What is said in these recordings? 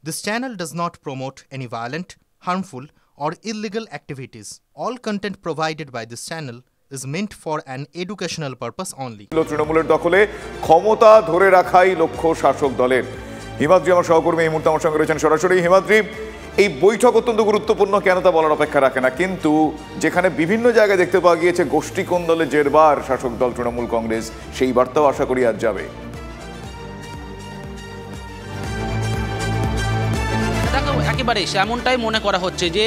This channel does not promote any violent, harmful, or illegal activities. All content provided by this channel is meant for an educational purpose only. তৃণমূলের দখলে ক্ষমতা ধরে রাখাই লক্ষ্য শাসক দলের। হিমাদ্রি আমার সহকর্মী এই মুহূর্তে আমার সঙ্গে রয়েছেন সরাসরি। হিমাদ্রি, এই বৈঠক অত্যন্ত গুরুত্বপূর্ণ, কেন তা বলার অপেক্ষা রাখে না, কিন্তু যেখানে বিভিন্ন জায়গায় দেখতে পাওয়া গিয়েছে গোষ্ঠী কোন্দলে জেরবার শাসক দল তৃণমূল কংগ্রেস, সেই বার্তাও আশা করি আজ যাবে। একেবারে এমনটাই মনে করা হচ্ছে যে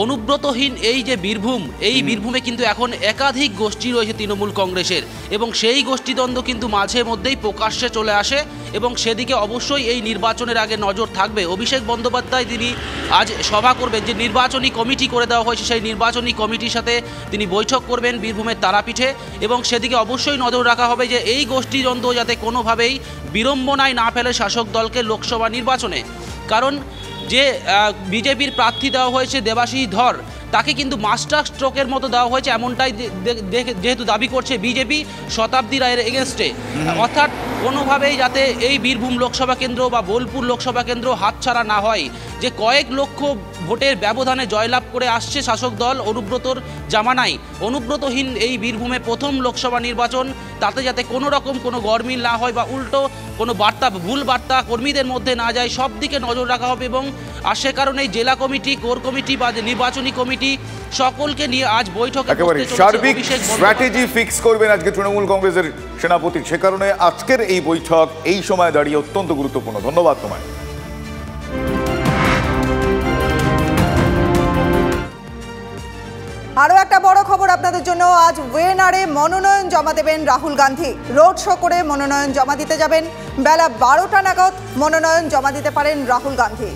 অনুব্রতহীন এই যে বীরভূম, এই বীরভূমে কিন্তু এখন একাধিক গোষ্ঠী রয়েছে তৃণমূল কংগ্রেসের, এবং সেই গোষ্ঠীদ্বন্দ্ব কিন্তু মাঝে মধ্যেই প্রকাশ্যে চলে আসে, এবং সেদিকে অবশ্যই এই নির্বাচনের আগে নজর থাকবে। অভিষেক বন্দ্যোপাধ্যায় তিনি আজ সভা করবেন, যে নির্বাচনী কমিটি করে দেওয়া হয়েছে সেই নির্বাচনী কমিটির সাথে তিনি বৈঠক করবেন বীরভূমের তারাপীঠে, এবং সেদিকে অবশ্যই নজর রাখা হবে যে এই গোষ্ঠীদ্বন্দ্ব যাতে কোনোভাবেই বিড়ম্বনায় না ফেলে শাসক দলকে লোকসভা নির্বাচনে। কারণ যে বিজেপির প্রার্থী দেওয়া হয়েছে দেবাশিস ধর, তাকে কিন্তু মাস্টার স্ট্রোকের মতো দেওয়া হয়েছে, এমনটাই যেহেতু দাবি করছে বিজেপি শতাব্দী রায়ের এগেনস্টে। অর্থাৎ কোনোভাবেই যাতে এই বীরভূম লোকসভা কেন্দ্র বা বোলপুর লোকসভা কেন্দ্র হাতছাড়া না হয়, যে কয়েক লক্ষ ভোটের ব্যবধানে জয়লাভ করে আসছে শাসক দল অনুব্রতর জামানায়, অনুব্রতহীন এই বীরভূমে প্রথম লোকসভা নির্বাচন, তাতে যাতে কোনো রকম কোনো গরমিল না হয় বা উল্টো কোনো বার্তা, ভুল বার্তা কর্মীদের মধ্যে না যায়, সব দিকে নজর রাখা হবে। এবং আর সে কারণেই জেলা কমিটি, কোর কমিটি বা নির্বাচনী কমিটি সকলকে নিয়ে আজ বৈঠকে সার্বিক স্ট্র্যাটেজি ফিক্স করবেন আজকে তৃণমূল কংগ্রেসের সেনাপতি। সে কারণে আজকের এই বৈঠক এই সময় দাঁড়িয়ে অত্যন্ত গুরুত্বপূর্ণ। ধন্যবাদ তোমায়। আরও একটা বড় খবর আপনাদের জন্য। আজ ওয়েনারে মনোনয়ন জমা দেবেন রাহুল গান্ধী। রোড শো করে মনোনয়ন জমা দিতে যাবেন। বেলা 12টা নাগাদ মনোনয়ন জমা দিতে পারেন রাহুল গান্ধী।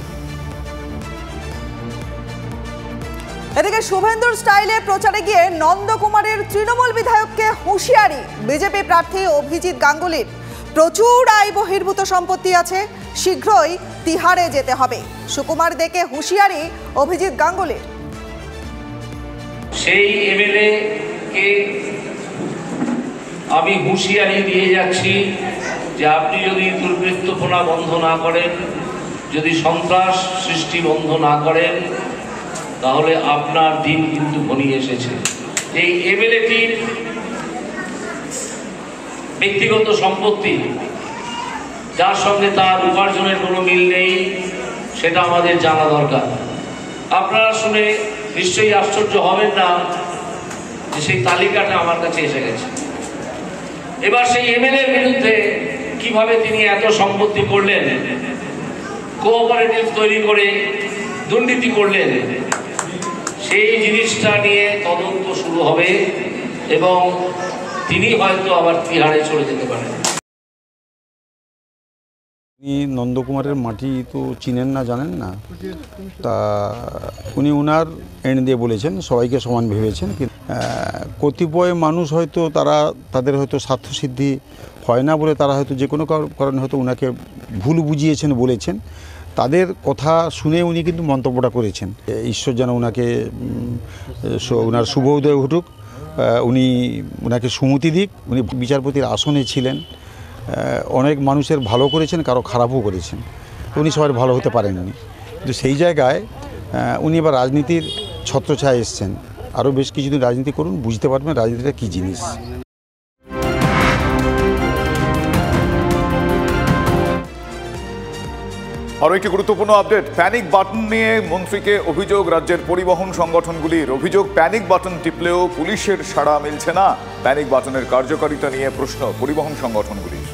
এদিকে শুভেন্দুর স্টাইলে প্রচারে গিয়ে নন্দকুমারের তৃণমূল বিধায়ককে হুঁশিয়ারি বিজেপি প্রার্থী অভিজিৎ গাঙ্গুলির। প্রচুর আয় বহির্ভূত সম্পত্তি আছে, শীঘ্রই তিহারে যেতে হবে। সুকুমার দেকে হুঁশিয়ারি অভিজিৎ গাঙ্গুলির। সেই এমএলএ কে আমি হুঁশিয়ারি দিয়ে যাচ্ছি যে আপনি যদি দুর্বৃত্তপনা বন্ধ না করেন, যদি সন্ত্রাস সৃষ্টি বন্ধ না করেন, তাহলে আপনার দিন কিন্তু ঘনিয়ে এসেছে। এই এমএলএটির ব্যক্তিগত সম্পত্তি, যার সঙ্গে তার উপার্জনের কোনো মিল নেই, সেটা আমাদের জানা দরকার। আপনারা শুনে নিশ্চয়ই আশ্চর্য হবেন না যে সেই তালিকাটা আমার কাছে এসে গেছে। এবার সেই এমএলএর বিরুদ্ধে কিভাবে তিনি এত সম্পত্তি করলেন, কোঅপারেটিভ তৈরি করে দুর্নীতি করলেন, সেই জিনিসটা নিয়ে তদন্ত শুরু হবে, এবং তিনি হয়তো আবার তিহারে চলে যেতে পারেন। উনি নন্দকুমারের মাটি তো চিনেন না, জানেন না, তা উনি ওনার এন্ড দিয়ে বলেছেন, সবাইকে সমান ভেবেছেন। কতিপয় মানুষ হয়তো তাদের হয়তো স্বার্থসিদ্ধি হয় না বলে তারা হয়তো যে কোনো কারণে হয়তো ওনাকে ভুল বুঝিয়েছেন, বলেছেন। তাদের কথা শুনে উনি কিন্তু মন্তব্যটা করেছেন। ঈশ্বর যেন ওনার শুভ উদয় ঘটুক, ওনাকে সুমতি দিক। উনি বিচারপতির আসনে ছিলেন, অনেক মানুষের ভালো করেছেন, কারো খারাপও করেছেন। উনি সবার ভালো হতে পারেননি, কিন্তু সেই জায়গায় উনি এবার রাজনীতির ছত্রছায়ায় এসছেন। আরও বেশ কিছুদিন রাজনীতি করুন, বুঝতে পারবেন রাজনীতিটা কী জিনিস। আরও একটি গুরুত্বপূর্ণ আপডেট, প্যানিক বাটন নিয়ে মন্ত্রীকে অভিযোগ রাজ্যের পরিবহন সংগঠনগুলির। অভিযোগ, প্যানিক বাটন টিপলেও পুলিশের সাড়া মিলছে না। প্যানিক বাটনের কার্যকারিতা নিয়ে প্রশ্ন পরিবহন সংগঠনগুলির।